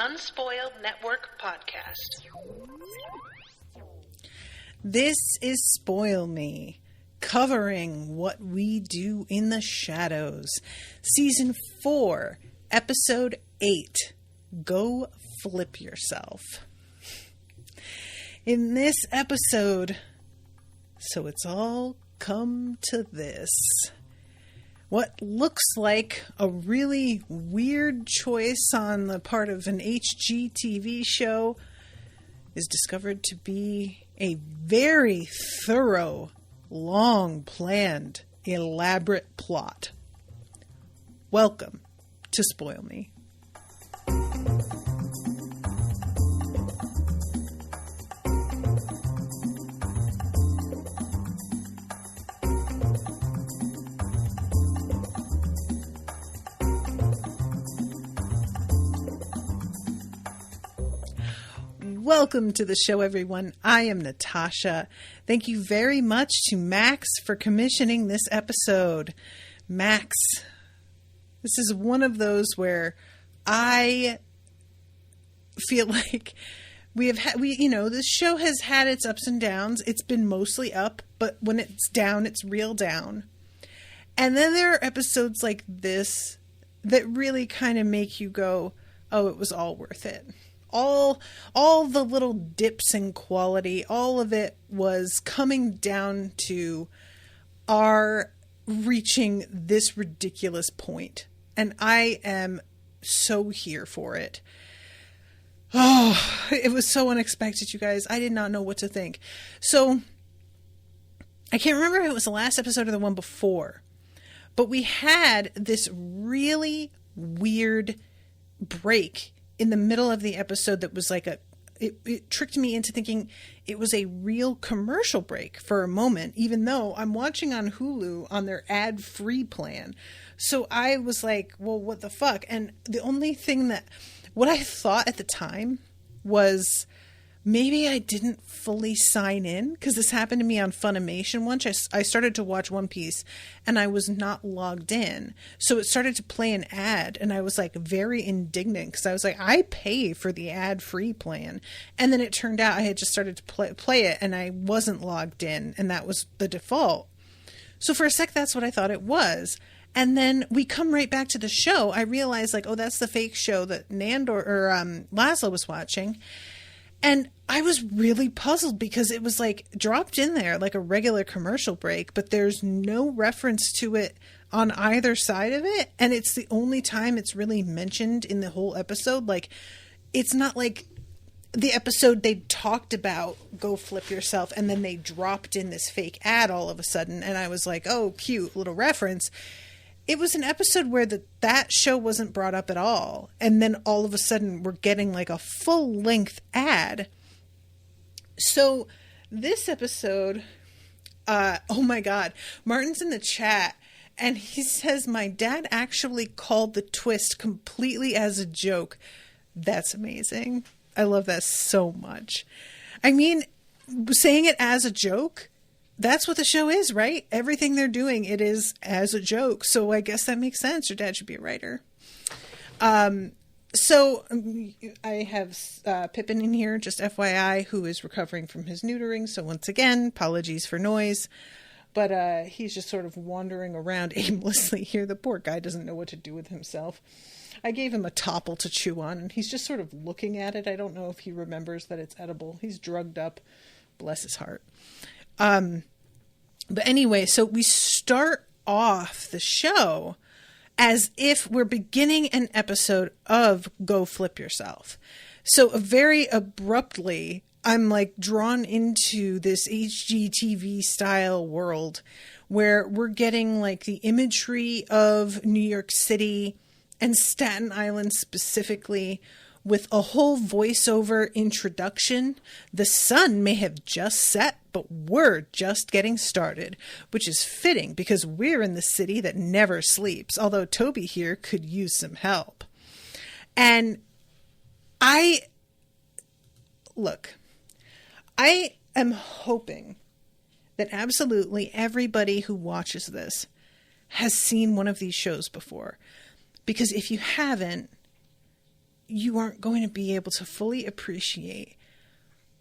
Unspoiled Network podcast. This is Spoil Me, covering what we do in the shadows. Season 4, Episode 8, Go Flip Yourself. In this episode, so it's all come to this. What looks like a really weird choice on the part of an HGTV show is discovered to be a very thorough, long-planned, elaborate plot. Welcome to Spoil Me. Welcome to the show, everyone. I am Natasha. Thank you very much to Max for commissioning this episode. Max, this is one of those where I feel like this show has had its ups and downs. It's been mostly up, but when it's down, it's real down. And then there are episodes like this that really kind of make you go, oh, it was all worth it. All the little dips in quality, all of it was coming down to our reaching this ridiculous point. And I am so here for it. Oh, it was so unexpected, you guys. I did not know what to think. So, I can't remember if it was the last episode or the one before, but we had this really weird break in the middle of the episode that was like it tricked me into thinking it was a real commercial break for a moment, even though I'm watching on Hulu on their ad-free plan. So I was like, well, what the fuck? And the only thing what I thought at the time was maybe I didn't fully sign in, because this happened to me on Funimation once. I started to watch One Piece and I was not logged in. So it started to play an ad and I was like very indignant because I was like, I pay for the ad-free plan. And then it turned out I had just started to play it and I wasn't logged in, and that was the default. So for a sec, that's what I thought it was. And then we come right back to the show. I realized like, oh, that's the fake show that Laszlo was watching. And I was really puzzled because it was like dropped in there like a regular commercial break, but there's no reference to it on either side of it. And it's the only time it's really mentioned in the whole episode. Like, it's not like the episode they talked about Go Flip Yourself and then they dropped in this fake ad all of a sudden. And I was like, oh, cute little reference. It was an episode where that show wasn't brought up at all. And then all of a sudden we're getting like a full-length ad. So this episode, oh my God, Martin's in the chat and he says, my dad actually called the twist completely as a joke. That's amazing. I love that so much. I mean, saying it as a joke, that's what the show is, right? Everything they're doing, it is as a joke. So I guess that makes sense. Your dad should be a writer. So I have Pippin in here, just FYI, who is recovering from his neutering. So once again, apologies for noise. But he's just sort of wandering around aimlessly here. The poor guy doesn't know what to do with himself. I gave him a topple to chew on, and he's just sort of looking at it. I don't know if he remembers that it's edible. He's drugged up. Bless his heart. But anyway, so we start off the show as if we're beginning an episode of Go Flip Yourself. So very abruptly, I'm like drawn into this HGTV style world where we're getting like the imagery of New York City and Staten Island specifically, with a whole voiceover introduction. The sun may have just set, but we're just getting started, which is fitting because we're in the city that never sleeps, although Toby here could use some help. And I am hoping that absolutely everybody who watches this has seen one of these shows before, because if you haven't, you aren't going to be able to fully appreciate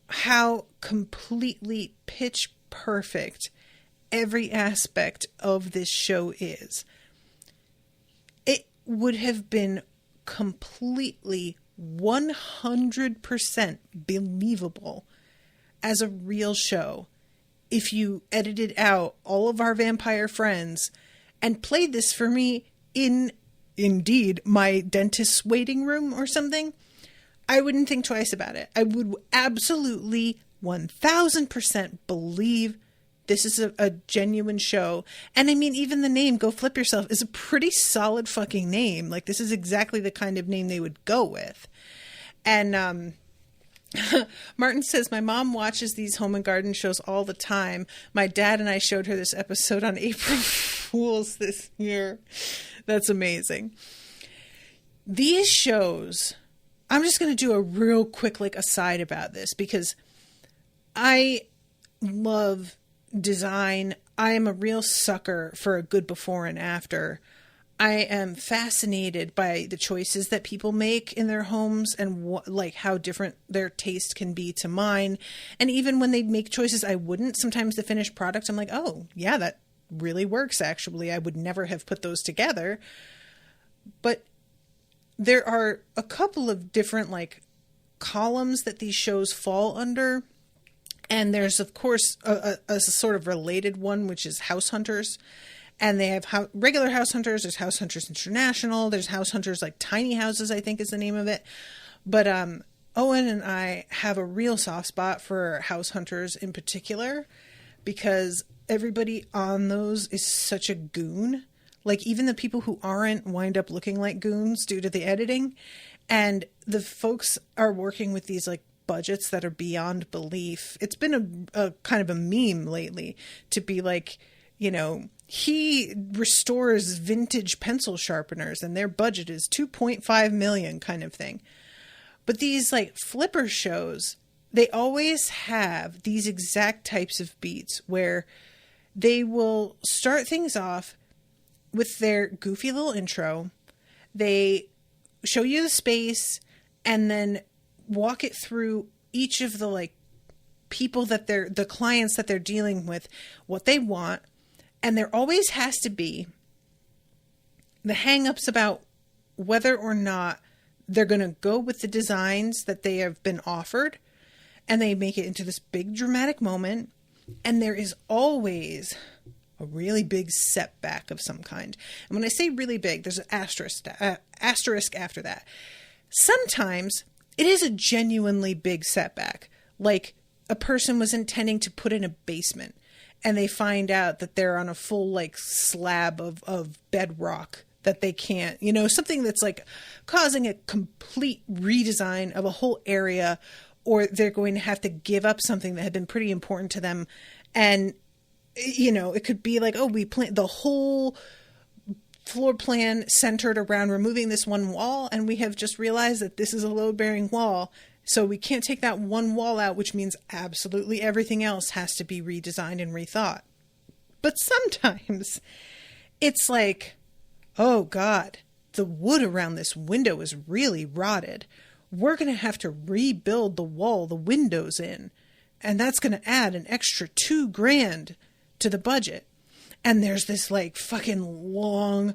how completely pitch perfect every aspect of this show is. It would have been completely 100% believable as a real show if you edited out all of our vampire friends and played this for me in, indeed, my dentist's waiting room or something. I wouldn't think twice about it. I would absolutely 1000% believe this is a genuine show. And I mean, even the name Go Flip Yourself is a pretty solid fucking name. Like, this is exactly the kind of name they would go with. And Martin says, my mom watches these home and garden shows all the time. My dad and I showed her this episode on April Fools this year. That's amazing. These shows, I'm just going to do a real quick aside about this because I love design. I am a real sucker for a good before and after. I am fascinated by the choices that people make in their homes and how different their taste can be to mine. And even when they make choices I wouldn't, sometimes the finished product, I'm like, oh yeah, that really works. Actually, I would never have put those together. But there are a couple of different columns that these shows fall under. And there's, of course, a sort of related one, which is House Hunters. And they have regular House Hunters. There's House Hunters International. There's House Hunters Tiny Houses, I think is the name of it. But Owen and I have a real soft spot for House Hunters in particular because everybody on those is such a goon. Even the people who aren't wind up looking like goons due to the editing. And the folks are working with these budgets that are beyond belief. It's been a kind of a meme lately to be he restores vintage pencil sharpeners and their budget is $2.5 million kind of thing. But these flipper shows, they always have these exact types of beats where they will start things off with their goofy little intro. They show you the space and then walk it through each of the people that the clients that they're dealing with, what they want. And there always has to be the hang-ups about whether or not they're going to go with the designs that they have been offered. And they make it into this big dramatic moment. And there is always a really big setback of some kind. And when I say really big, there's an asterisk after that. Sometimes it is a genuinely big setback. A person was intending to put in a basement. And they find out that they're on a full slab of bedrock that they can't, something that's causing a complete redesign of a whole area, or they're going to have to give up something that had been pretty important to them. And, it could be we plan the whole floor plan centered around removing this one wall. And we have just realized that this is a load bearing wall. So we can't take that one wall out, which means absolutely everything else has to be redesigned and rethought. But sometimes it's oh God, the wood around this window is really rotted. We're going to have to rebuild the wall the window's in. And that's going to add an extra $2,000 to the budget. And there's this fucking long,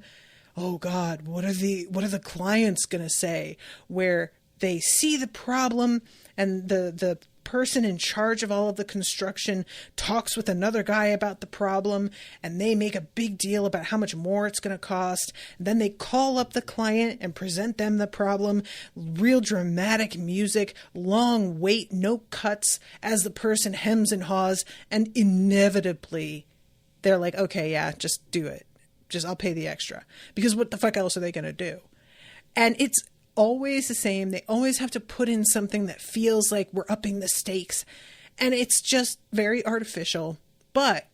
oh God, what are the clients going to say? Where they see the problem and the person in charge of all of the construction talks with another guy about the problem and they make a big deal about how much more it's going to cost. And then they call up the client and present them the problem. Real dramatic music, long wait, no cuts as the person hems and haws. And inevitably they're okay, yeah, just do it. I'll pay the extra. Because what the fuck else are they going to do? And it's always the same. They always have to put in something that feels like we're upping the stakes. And it's just very artificial, but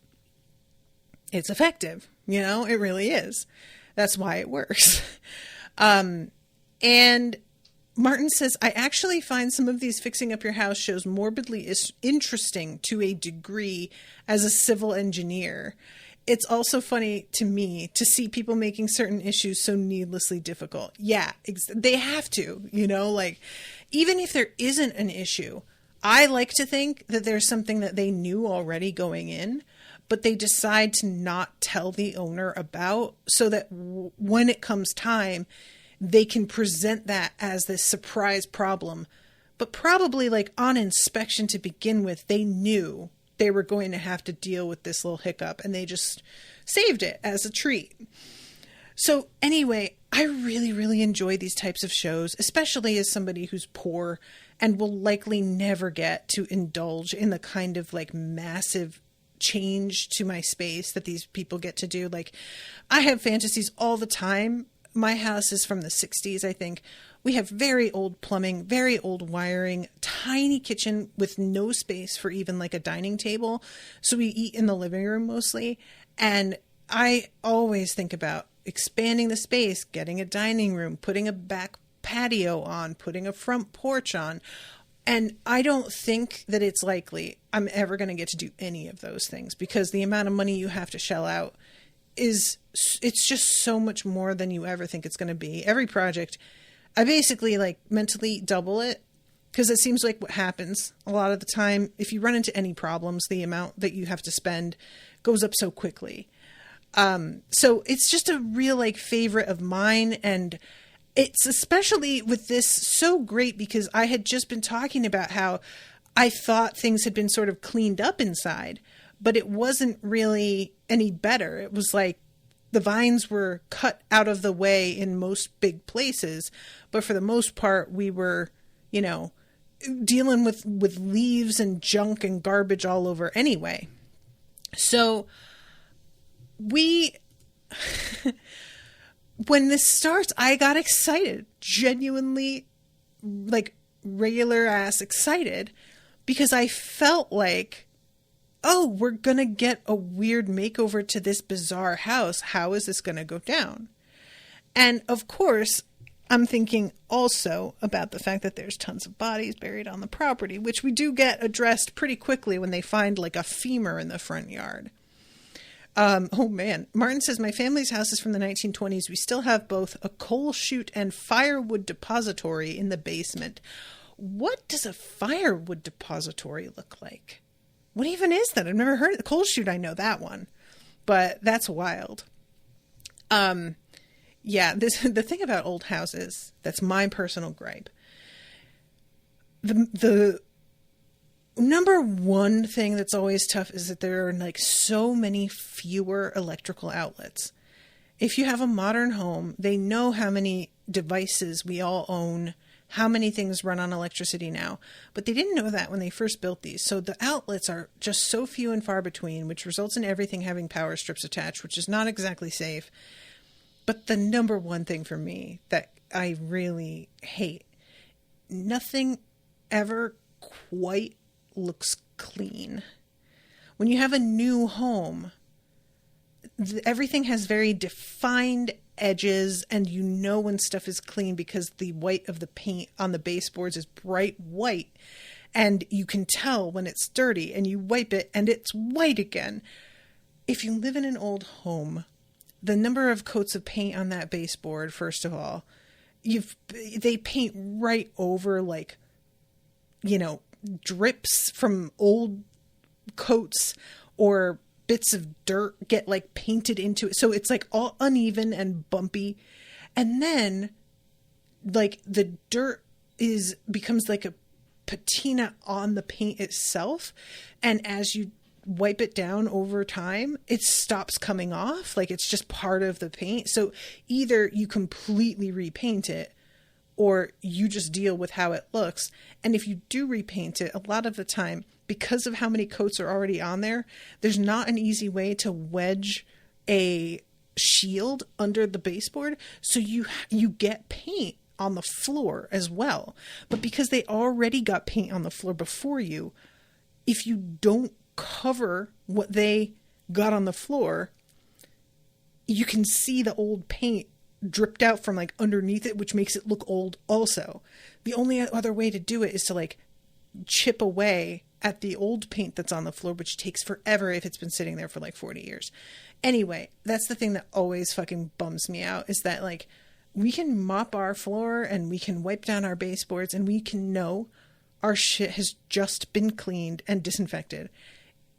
it's effective. It really is. That's why it works. And Martin says, I actually find some of these fixing up your house shows morbidly interesting to a degree as a civil engineer. it's also funny to me to see people making certain issues so needlessly difficult. Yeah, they have to, like, even if there isn't an issue, I like to think that there's something that they knew already going in, but they decide to not tell the owner about, so that when it comes time, they can present that as this surprise problem. But probably, like, on inspection to begin with, they knew they were going to have to deal with this little hiccup, and they just saved it as a treat. So anyway, I really, really enjoy these types of shows, especially as somebody who's poor and will likely never get to indulge in the kind of like massive change to my space that these people get to do. Like, I have fantasies all the time. My house is from the 60s, I think. We have very old plumbing, very old wiring, tiny kitchen with no space for even like a dining table. So we eat in the living room mostly. And I always think about expanding the space, getting a dining room, putting a back patio on, putting a front porch on. And I don't think that it's likely I'm ever going to get to do any of those things, because the amount of money you have to shell out it's just so much more than you ever think it's going to be. Every project, I basically like mentally double it, because it seems like what happens a lot of the time, if you run into any problems, the amount that you have to spend goes up so quickly. So it's just a real like favorite of mine. And it's especially with this so great because I had just been talking about how I thought things had been sort of cleaned up inside, but it wasn't really any better. It was like the vines were cut out of the way in most big places, but for the most part, we were, dealing with leaves and junk and garbage all over anyway. So when this starts, I got excited, genuinely, like regular ass excited, because I felt like, oh, we're going to get a weird makeover to this bizarre house. How is this going to go down? And of course, I'm thinking also about the fact that there's tons of bodies buried on the property, which we do get addressed pretty quickly when they find like a femur in the front yard. Oh man, Martin says, my family's house is from the 1920s. We still have both a coal chute and firewood depository in the basement. What does a firewood depository look like? What even is that? I've never heard of the coal chute. I know that one, but that's wild. Yeah, the thing about old houses, that's my personal gripe. The number one thing that's always tough is that there are like so many fewer electrical outlets. If you have a modern home, they know how many devices we all own, how many things run on electricity now, but they didn't know that when they first built these. So the outlets are just so few and far between, which results in everything having power strips attached, which is not exactly safe. But the number one thing for me that I really hate, nothing ever quite looks clean. When you have a new home, everything has very defined edges, and you know when stuff is clean because the white of the paint on the baseboards is bright white, and you can tell when it's dirty, and you wipe it and it's white again. If you live in an old home, the number of coats of paint on that baseboard, first of all, they paint right over, like, drips from old coats, or bits of dirt get like painted into it. So it's like all uneven and bumpy. And then like the dirt becomes like a patina on the paint itself. And as you wipe it down over time, it stops coming off. Like it's just part of the paint. So either you completely repaint it, or you just deal with how it looks. And if you do repaint it, a lot of the time, because of how many coats are already on there, there's not an easy way to wedge a shield under the baseboard. So you get paint on the floor as well. But because they already got paint on the floor before you, if you don't cover what they got on the floor, you can see the old paint dripped out from like underneath it, which makes it look old also. The only other way to do it is to like chip away at the old paint that's on the floor, which takes forever if it's been sitting there for like 40 years. Anyway, that's the thing that always fucking bums me out, is that like we can mop our floor and we can wipe down our baseboards and we can know our shit has just been cleaned and disinfected,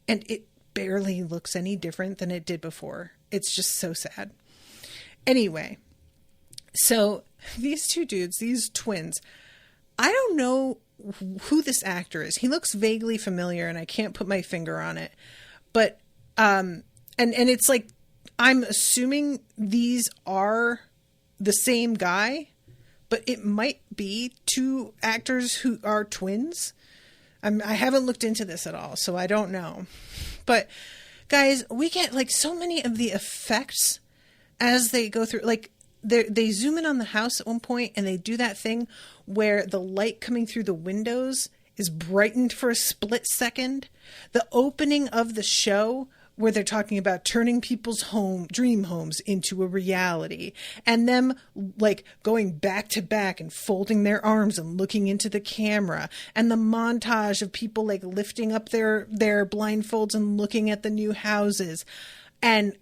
and it barely looks any different than it did before. It's just so sad. Anyway, so these two dudes, these twins, I don't know who this actor is. He looks vaguely familiar and I can't put my finger on it, but and it's like, I'm assuming these are the same guy, but it might be two actors who are twins. I haven't looked into this at all, so I don't know. But guys, we get like so many of the effects as they go through. Like they zoom in on the house at one point and they do that thing where the light coming through the windows is brightened for a split second. The opening of the show, where they're talking about turning people's dream homes into a reality, and them like going back to back and folding their arms and looking into the camera, and the montage of people like lifting up their blindfolds and looking at the new houses, and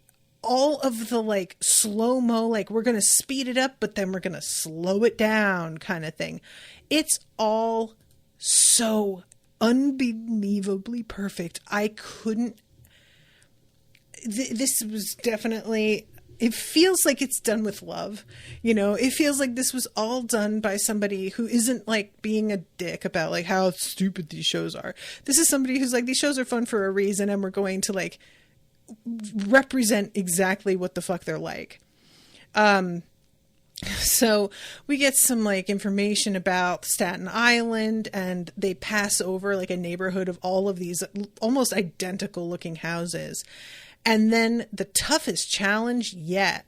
all of the like slow-mo, like we're going to speed it up, but then we're going to slow it down kind of thing. It's all so unbelievably perfect. I couldn't, this was definitely, it feels like it's done with love. You know, it feels like this was all done by somebody who isn't like being a dick about like how stupid these shows are. This is somebody who's like, these shows are fun for a reason, and we're going to like represent exactly what the fuck they're like. So we get some like information about Staten Island, and they pass over like a neighborhood of all of these almost identical looking houses. And then the toughest challenge yet.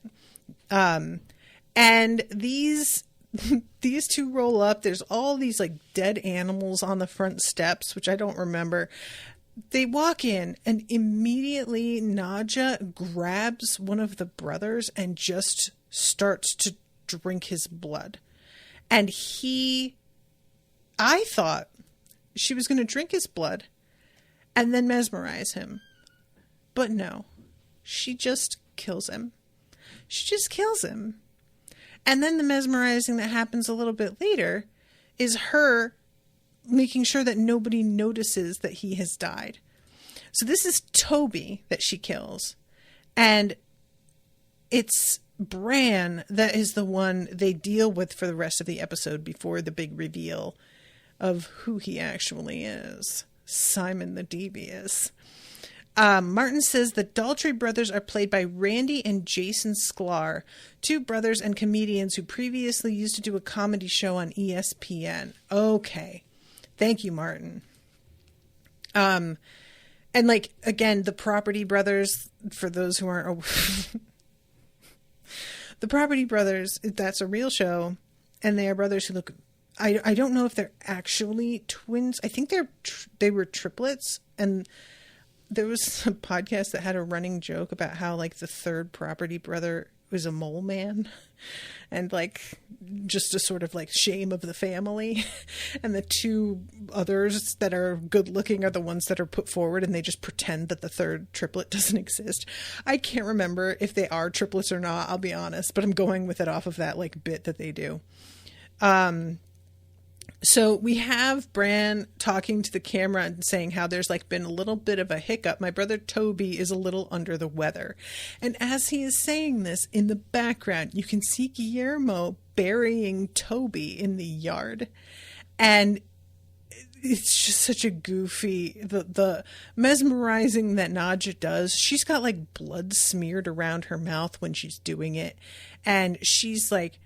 And these two roll up. There's all these like dead animals on the front steps, which I don't remember. They walk in and immediately Nadja grabs one of the brothers and just starts to drink his blood. And I thought she was going to drink his blood and then mesmerize him. But no, she just kills him. She just kills him. And then the mesmerizing that happens a little bit later is her making sure that nobody notices that he has died. So this is Toby that she kills. And it's Bran that is the one they deal with for the rest of the episode before the big reveal of who he actually is. Simon the Devious. Martin says the Daltrey brothers are played by Randy and Jason Sklar, two brothers and comedians who previously used to do a comedy show on ESPN. Okay. Thank you, Martin. And like, again, the Property Brothers, for those who aren't the Property Brothers, that's a real show, and they are brothers who look, I don't know if they're actually twins. I think they were triplets, and there was a podcast that had a running joke about how like the third Property Brother was a mole man, and like just a sort of like shame of the family, and the two others that are good looking are the ones that are put forward, and they just pretend that the third triplet doesn't exist. I can't remember if they are triplets or not, I'll be honest, but I'm going with it off of that like bit that they do. So we have Bran talking to the camera and saying how there's like been a little bit of a hiccup. My brother Toby is a little under the weather. And as he is saying this, in the background, you can see Guillermo burying Toby in the yard. And it's just such a goofy, the mesmerizing that Nadja does. She's got like blood smeared around her mouth when she's doing it. And she's like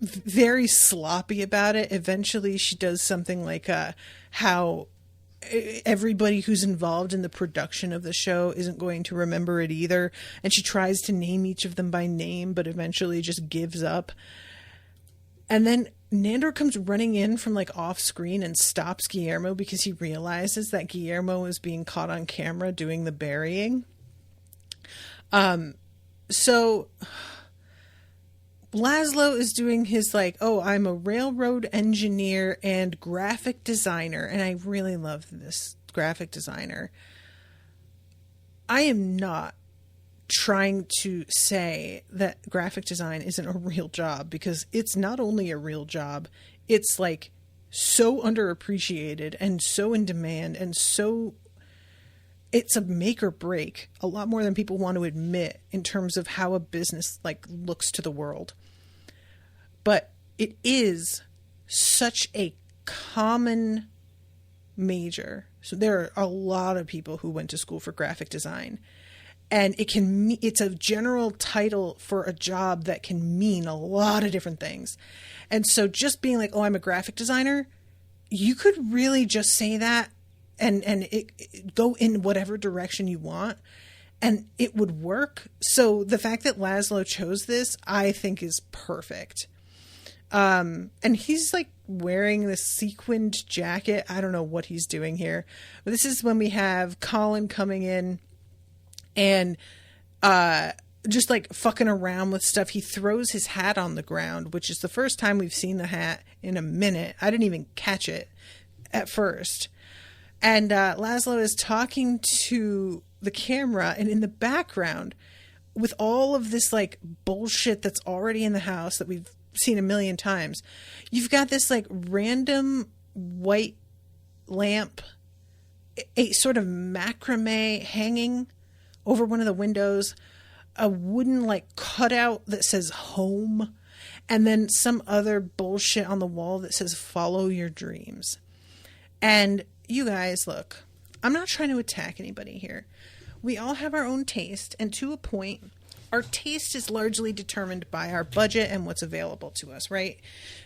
very sloppy about it. Eventually she does something like how everybody who's involved in the production of the show isn't going to remember it either, and she tries to name each of them by name but eventually just gives up. And then Nandor comes running in from like off screen and stops Guillermo because he realizes that Guillermo is being caught on camera doing the burying. So Laszlo is doing his like, oh, I'm a railroad engineer and graphic designer. And I really love this graphic designer. I am not trying to say that graphic design isn't a real job, because it's not only a real job, it's like so underappreciated and so in demand, and so it's a make or break, a lot more than people want to admit, in terms of how a business like looks to the world. But it is such a common major. So there are a lot of people who went to school for graphic design, and it's a general title for a job that can mean a lot of different things. And so just being like, oh, I'm a graphic designer, you could really just say that and it go in whatever direction you want, and it would work. So the fact that Laszlo chose this, I think, is perfect. And he's like wearing this sequined jacket. I don't know what he's doing here, but this is when we have Colin coming in and just like fucking around with stuff. He throws his hat on the ground, which is the first time we've seen the hat in a minute. I didn't even catch it at first. And Laszlo is talking to the camera, and in the background, with all of this like bullshit that's already in the house that we've seen a million times, you've got this like random white lamp, a sort of macrame hanging over one of the windows, a wooden like cutout that says home, and then some other bullshit on the wall that says follow your dreams. And you guys, look, I'm not trying to attack anybody here. We all have our own taste, and to a point, our taste is largely determined by our budget and what's available to us, right?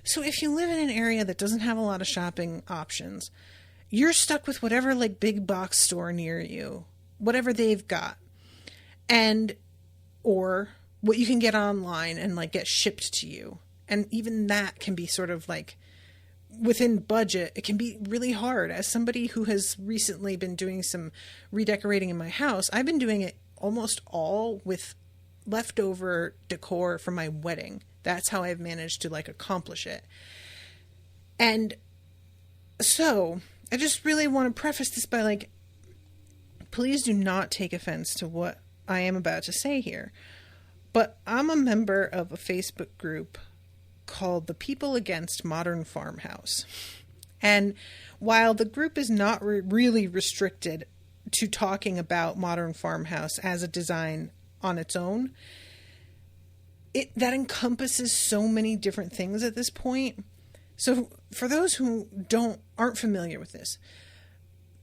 So if you live in an area that doesn't have a lot of shopping options, you're stuck with whatever like big box store near you, whatever they've got, and or what you can get online and like get shipped to you. And even that can be sort of like within budget. It can be really hard. As somebody who has recently been doing some redecorating in my house, I've been doing it almost all with leftover decor from my wedding. That's how I've managed to like accomplish it. And so I just really want to preface this by like, please do not take offense to what I am about to say here, but I'm a member of a Facebook group called the People Against Modern Farmhouse. And while the group is not really restricted to talking about modern farmhouse as a design on its own, that encompasses so many different things at this point. So for those who aren't familiar with this,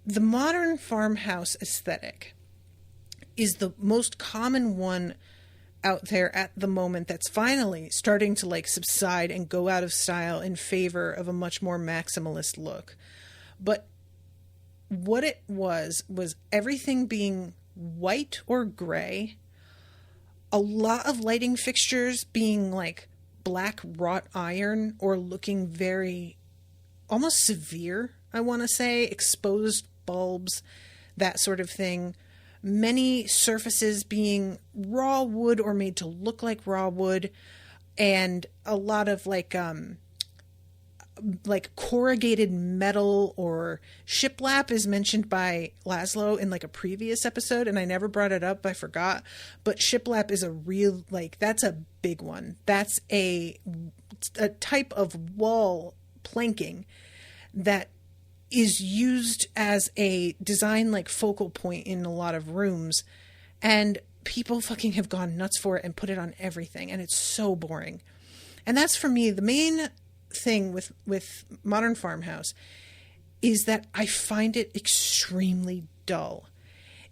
the modern farmhouse aesthetic is the most common one out there at the moment that's finally starting to like subside and go out of style in favor of a much more maximalist look. But what it was everything being white or gray, a lot of lighting fixtures being like black wrought iron or looking very almost severe, I want to say, exposed bulbs, that sort of thing. Many surfaces being raw wood or made to look like raw wood, and a lot of like corrugated metal or shiplap is mentioned by Laszlo in like a previous episode, and I never brought it up, I forgot. But shiplap is a real, like, that's a big one. That's a type of wall planking that is used as a design like focal point in a lot of rooms, and people fucking have gone nuts for it and put it on everything, and it's so boring. And that's, for me, the main thing with modern farmhouse is that I find it extremely dull.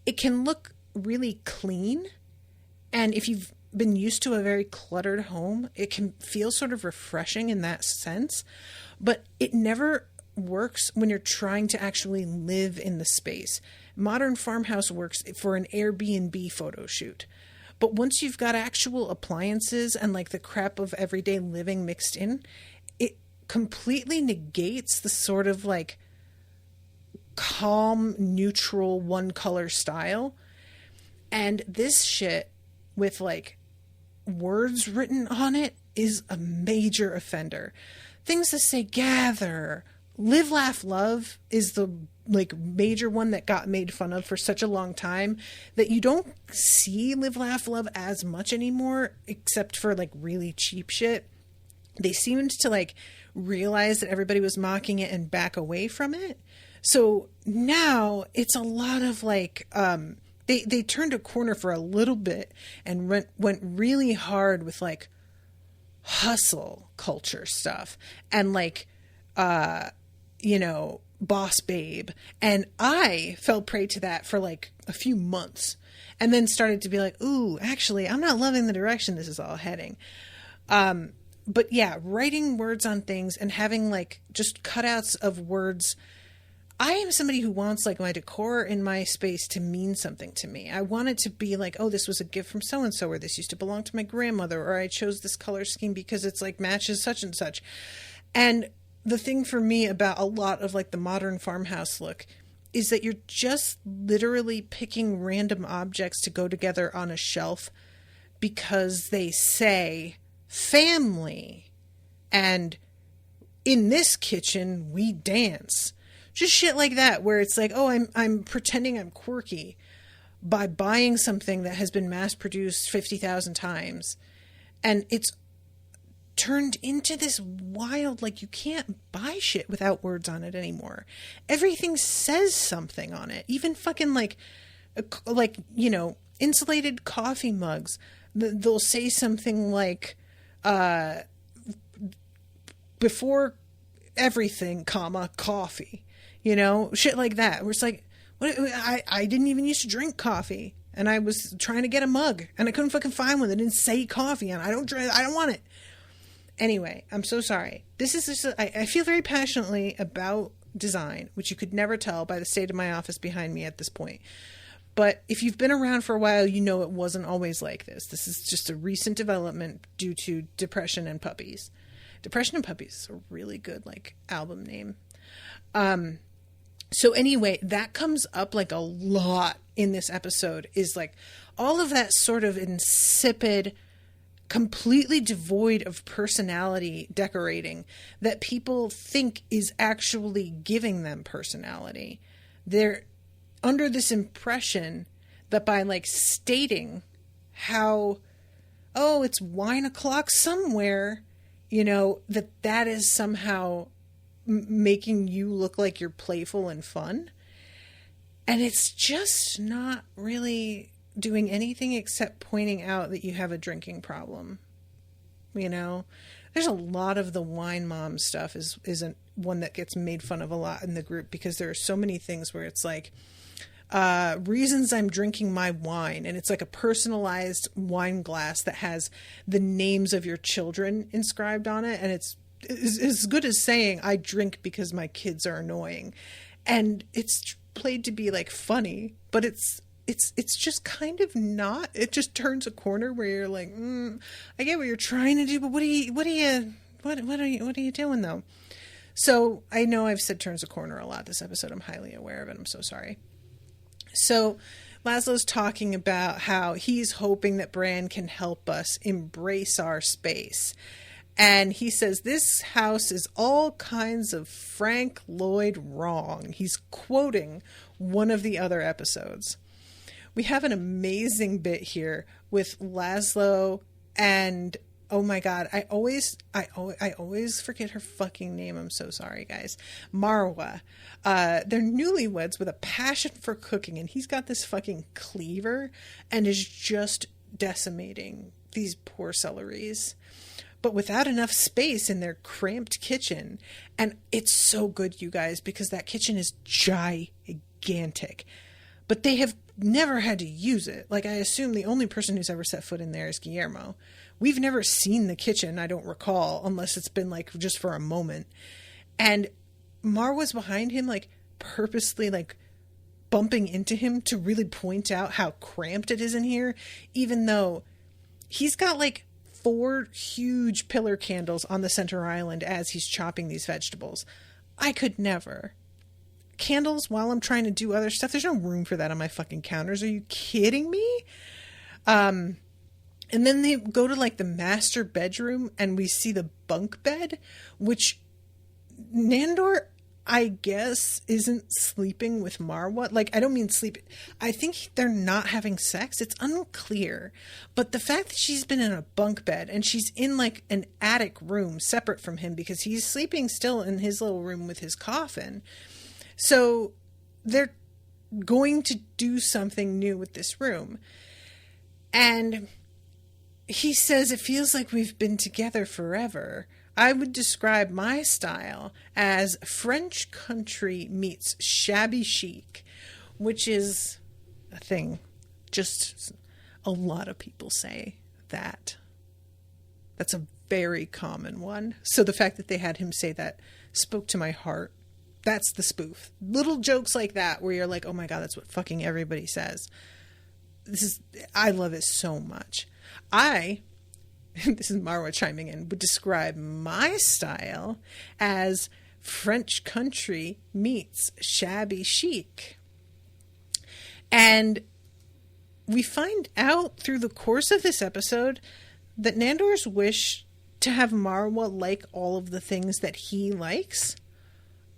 It can look really clean, and if you've been used to a very cluttered home, it can feel sort of refreshing in that sense, but it never works when you're trying to actually live in the space. Modern farmhouse works for an Airbnb photo shoot, but once you've got actual appliances and like the crap of everyday living mixed in, it completely negates the sort of like calm, neutral, one color style. And this shit with like words written on it is a major offender. Things that say gather, live, laugh, love is the like major one that got made fun of for such a long time that you don't see live, laugh, love as much anymore, except for like really cheap shit. They seemed to like realize that everybody was mocking it and back away from it. So now it's a lot of like, they turned a corner for a little bit and went really hard with like hustle culture stuff and like, you know, boss babe. And I fell prey to that for like a few months and then started to be like, ooh, actually, I'm not loving the direction this is all heading. But yeah, writing words on things and having like just cutouts of words. I am somebody who wants like my decor in my space to mean something to me. I want it to be like, oh, this was a gift from so-and-so, or this used to belong to my grandmother, or I chose this color scheme because it's like matches such and such. And the thing for me about a lot of like the modern farmhouse look is that you're just literally picking random objects to go together on a shelf because they say family and in this kitchen we dance. Just shit like that, where it's like, oh, I'm pretending I'm quirky by buying something that has been mass produced 50,000 times. And it's turned into this wild, like, you can't buy shit without words on it anymore. Everything says something on it. Even fucking like, you know, insulated coffee mugs. They'll say something like, before everything, comma, coffee. You know, shit like that. Where it's like, what? I didn't even used to drink coffee, and I was trying to get a mug, and I couldn't fucking find one that didn't say coffee, and I don't want it. Anyway, I'm so sorry. This is just, I feel very passionately about design, which you could never tell by the state of my office behind me at this point. But if you've been around for a while, you know it wasn't always like this. This is just a recent development due to Depression and Puppies. Depression and Puppies is a really good like album name. So anyway, that comes up like a lot in this episode, is like all of that sort of insipid, completely devoid of personality decorating that people think is actually giving them personality. They're under this impression that by like stating how, oh, it's wine o'clock somewhere, you know, that is somehow making you look like you're playful and fun. And it's just not really doing anything except pointing out that you have a drinking problem. You know, there's a lot of the wine mom stuff isn't one that gets made fun of a lot in the group, because there are so many things where it's like, reasons I'm drinking my wine, and it's like a personalized wine glass that has the names of your children inscribed on it, and it's as good as saying I drink because my kids are annoying. And it's played to be like funny, but it's just kind of not. It just turns a corner where you're like, I get what you're trying to do, but what are you doing though? So I know I've said turns a corner a lot this episode. I'm highly aware of it. I'm so sorry. So Laszlo's talking about how he's hoping that Bran can help us embrace our space. And he says this house is all kinds of Frank Lloyd wrong. He's quoting one of the other episodes. We have an amazing bit here with Laszlo and, oh my God, I always forget her fucking name. I'm so sorry, guys. Marwa. They're newlyweds with a passion for cooking, and he's got this fucking cleaver and is just decimating these poor celeries, but without enough space in their cramped kitchen. And it's so good, you guys, because that kitchen is gigantic, but they have never had to use it. Like, I assume the only person who's ever set foot in there is Guillermo. We've never seen the kitchen, I don't recall, unless it's been like just for a moment. And Marwa's behind him, like purposely like bumping into him to really point out how cramped it is in here, even though he's got like 4 huge pillar candles on the center island as he's chopping these vegetables. I could never. Candles while I'm trying to do other stuff. There's no room for that on my fucking counters. Are you kidding me? And then they go to like the master bedroom and we see the bunk bed, which Nandor, I guess, isn't sleeping with Marwa. Like, I don't mean sleep. I think they're not having sex. It's unclear. But the fact that she's been in a bunk bed and she's in like an attic room separate from him because he's sleeping still in his little room with his coffin. So they're going to do something new with this room. And he says, it feels like we've been together forever. I would describe my style as French country meets shabby chic, which is a thing. Just a lot of people say that. That's a very common one. So the fact that they had him say that spoke to my heart. That's the spoof. Little jokes like that where you're like, oh my God, that's what fucking everybody says. I love it so much. This is Marwa chiming in, would describe my style as French country meets shabby chic. And we find out through the course of this episode that Nandor's wish to have Marwa like all of the things that he likes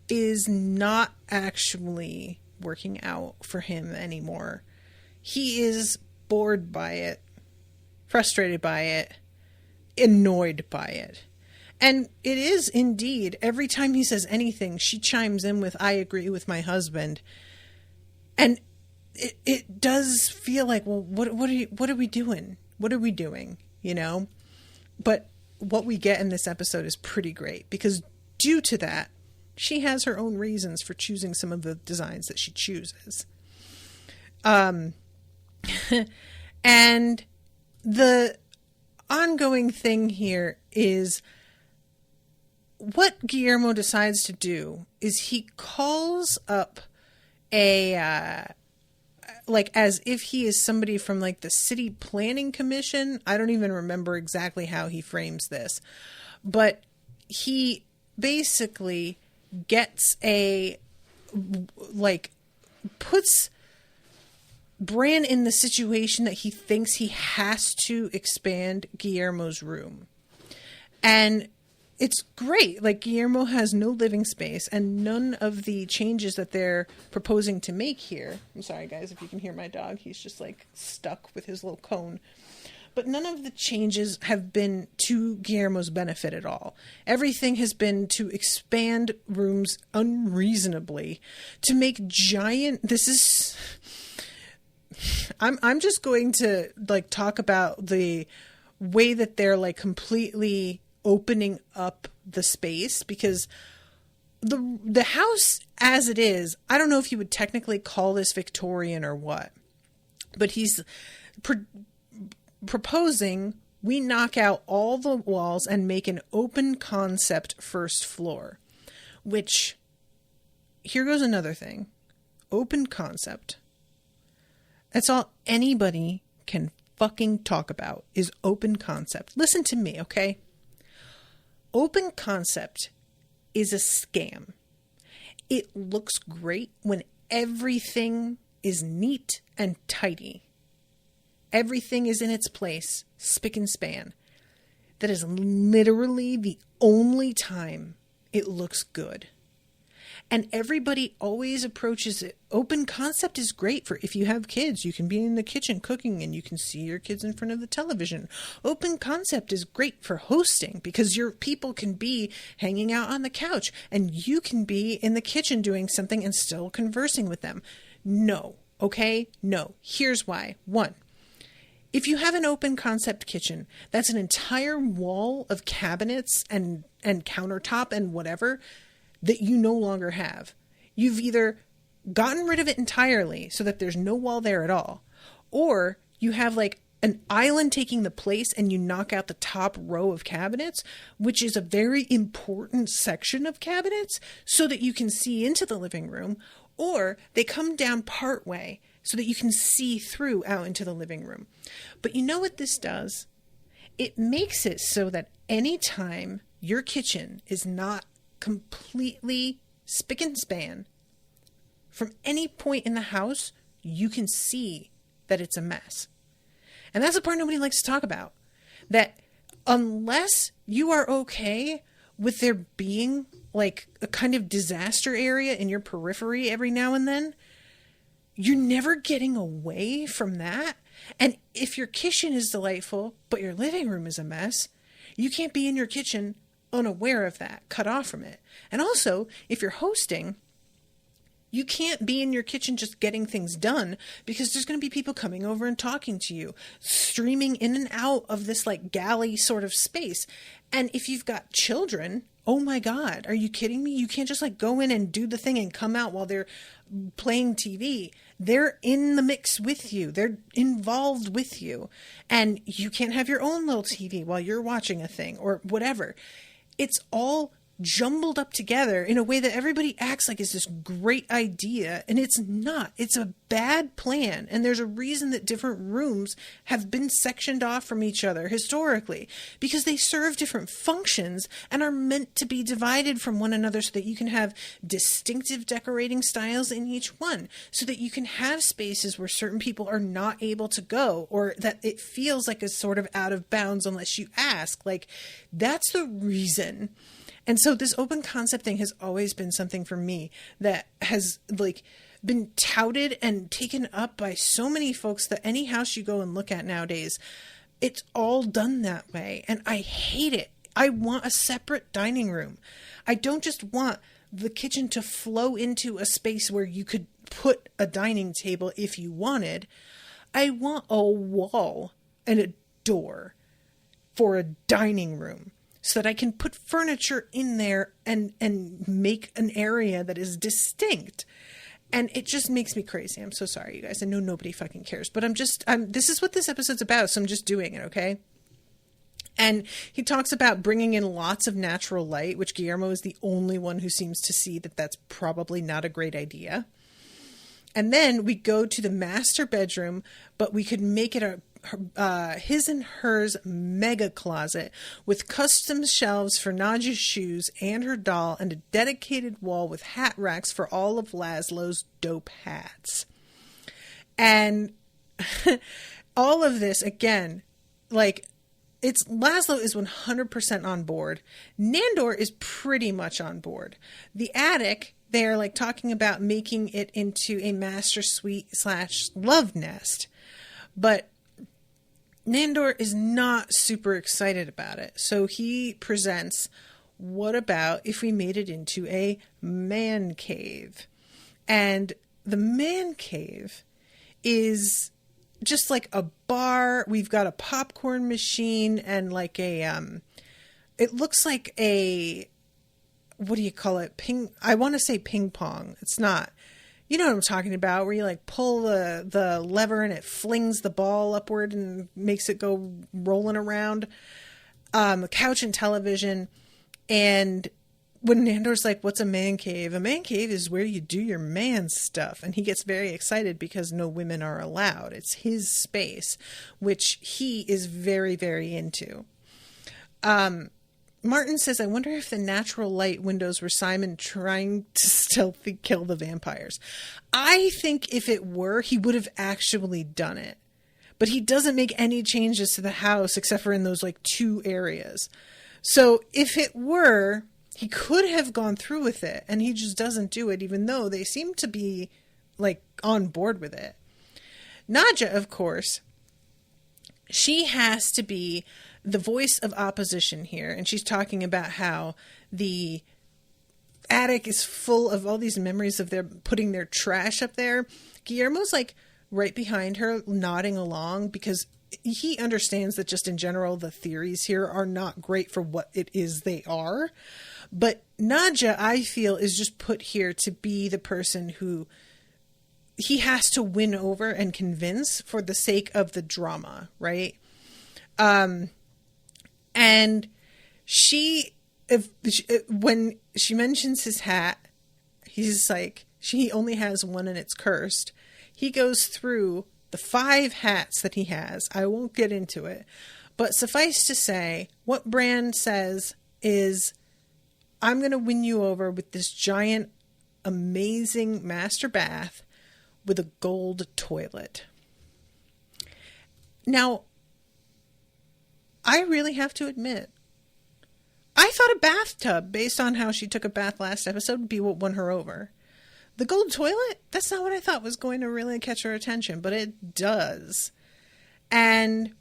is not actually working out for him anymore. He is bored by it, frustrated by it, annoyed by it. And it is indeed, every time he says anything, she chimes in with, I agree with my husband. And it does feel like, well, what are we doing? What are we doing? You know? But what we get in this episode is pretty great because due to that, she has her own reasons for choosing some of the designs that she chooses. And the ongoing thing here is what Guillermo decides to do is he calls up like as if he is somebody from like the city planning commission. I don't even remember exactly how he frames this, but he basically gets puts Bran in the situation that he thinks he has to expand Guillermo's room. And it's great. Like, Guillermo has no living space and none of the changes that they're proposing to make here. I'm sorry, guys, if you can hear my dog. He's just like stuck with his little cone. But none of the changes have been to Guillermo's benefit at all. Everything has been to expand rooms unreasonably, to make giant... I'm just going to like talk about the way that they're like completely opening up the space, because the house as it is, I don't know if you would technically call this Victorian or what, but he's proposing we knock out all the walls and make an open concept first floor, which, here goes another thing. Open concept. That's all anybody can fucking talk about is open concept. Listen to me, okay? Open concept is a scam. It looks great when everything is neat and tidy. Everything is in its place, spick and span. That is literally the only time it looks good. And everybody always approaches it. Open concept is great for if you have kids. You can be in the kitchen cooking and you can see your kids in front of the television. Open concept is great for hosting because your people can be hanging out on the couch and you can be in the kitchen doing something and still conversing with them. No. Okay? No. Here's why. 1. If you have an open concept kitchen, that's an entire wall of cabinets and countertop and whatever that you no longer have. You've either gotten rid of it entirely so that there's no wall there at all, or you have like an island taking the place and you knock out the top row of cabinets, which is a very important section of cabinets so that you can see into the living room, or they come down part way so that you can see through out into the living room. But you know what this does? It makes it so that anytime your kitchen is not completely spick and span, from any point in the house, you can see that it's a mess. And that's the part nobody likes to talk about. That unless you are okay with there being like a kind of disaster area in your periphery every now and then, you're never getting away from that. And if your kitchen is delightful, but your living room is a mess, you can't be in your kitchen unaware of that, cut off from it. And also, if you're hosting, you can't be in your kitchen just getting things done, because there's going to be people coming over and talking to you, streaming in and out of this like galley sort of space. And if you've got children, oh my God, are you kidding me? You can't just like go in and do the thing and come out while they're playing TV. They're in the mix with you. They're involved with you. And you can't have your own little TV while you're watching a thing or whatever. It's all jumbled up together in a way that everybody acts like is this great idea, and it's not. It's a bad plan, and there's a reason that different rooms have been sectioned off from each other historically, because they serve different functions and are meant to be divided from one another so that you can have distinctive decorating styles in each one, so that you can have spaces where certain people are not able to go, or that it feels like it's sort of out of bounds unless you ask. Like, that's the reason. And so this open concept thing has always been something for me that has like been touted and taken up by so many folks that any house you go and look at nowadays, it's all done that way. And I hate it. I want a separate dining room. I don't just want the kitchen to flow into a space where you could put a dining table if you wanted. I want a wall and a door for a dining room, so that I can put furniture in there and make an area that is distinct. And it just makes me crazy. I'm so sorry, you guys. I know nobody fucking cares, but this is what this episode's about, so I'm just doing it, okay? And he talks about bringing in lots of natural light, which Guillermo is the only one who seems to see that that's probably not a great idea. And then we go to the master bedroom, but we could make it his and hers mega closet with custom shelves for Nadja's shoes and her doll, and a dedicated wall with hat racks for all of Laszlo's dope hats. And all of this, again, like, Laszlo is 100% on board. Nandor is pretty much on board. The attic, they're like talking about making it into a master suite / love nest, but Nandor is not super excited about it. So he presents, what about if we made it into a man cave? And the man cave is just like a bar. We've got a popcorn machine and like it looks like a, what do you call it? I want to say ping pong. It's not. You know what I'm talking about, where you like pull the lever and it flings the ball upward and makes it go rolling around. A couch and television. And when Nandor's like, what's a man cave? A man cave is where you do your man stuff. And he gets very excited because no women are allowed. It's his space, which he is very, very into. Martin says, I wonder if the natural light windows were Simon trying to stealthily kill the vampires. I think if it were, he would have actually done it. But he doesn't make any changes to the house except for in those like 2 areas. So if it were, he could have gone through with it, and he just doesn't do it, even though they seem to be like on board with it. Nadja, of course, she has to be the voice of opposition here, and she's talking about how the attic is full of all these memories of their putting their trash up there. Guillermo's like right behind her, nodding along, because he understands that just in general the theories here are not great for what it is they are. But Nadja, I feel, is just put here to be the person who he has to win over and convince for the sake of the drama, right? And when she mentions his hat, he's like, he only has one and it's cursed. He goes through the 5 hats that he has. I won't get into it, but suffice to say, what Bran says is, I'm going to win you over with this giant, amazing master bath with a gold toilet. Now, I really have to admit, I thought a bathtub, based on how she took a bath last episode, would be what won her over. The gold toilet, that's not what I thought was going to really catch her attention, but it does. And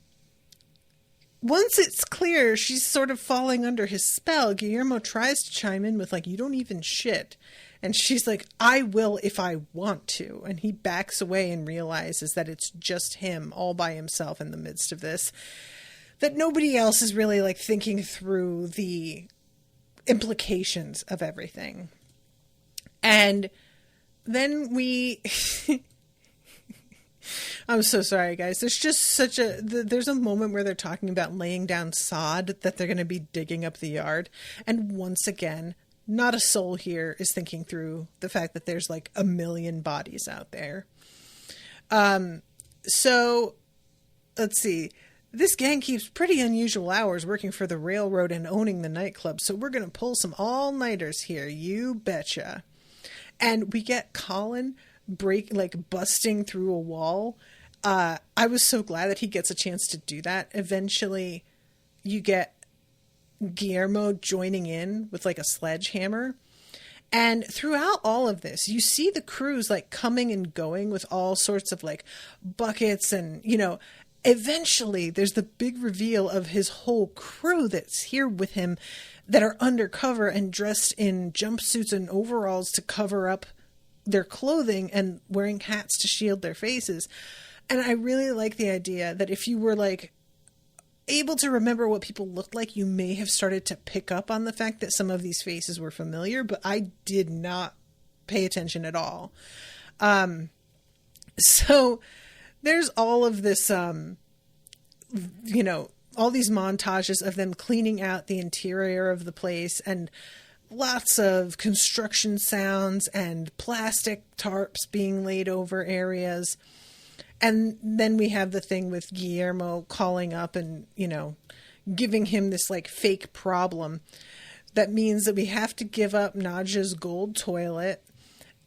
once it's clear she's sort of falling under his spell, Guillermo tries to chime in with, like, you don't even shit. And she's like, I will if I want to. And he backs away and realizes that it's just him all by himself in the midst of this. That nobody else is really, like, thinking through the implications of everything. And then we... I'm so sorry, guys. There's just there's a moment where they're talking about laying down sod that they're going to be digging up the yard. And once again, not a soul here is thinking through the fact that there's like 1 million bodies out there. So let's see. This gang keeps pretty unusual hours working for the railroad and owning the nightclub. So we're going to pull some all-nighters here. You betcha. And we get Colin busting through a wall. I was so glad that he gets a chance to do that. Eventually you get Guillermo joining in with like a sledgehammer. And throughout all of this, you see the crews like coming and going with all sorts of like buckets and, eventually there's the big reveal of his whole crew that's here with him that are undercover and dressed in jumpsuits and overalls to cover up their clothing and wearing hats to shield their faces. And I really like the idea that if you were like able to remember what people looked like, you may have started to pick up on the fact that some of these faces were familiar, but I did not pay attention at all. So there's all of this, all these montages of them cleaning out the interior of the place and lots of construction sounds and plastic tarps being laid over areas. And then we have the thing with Guillermo calling up and, giving him this like fake problem. That means that we have to give up Nadja's gold toilet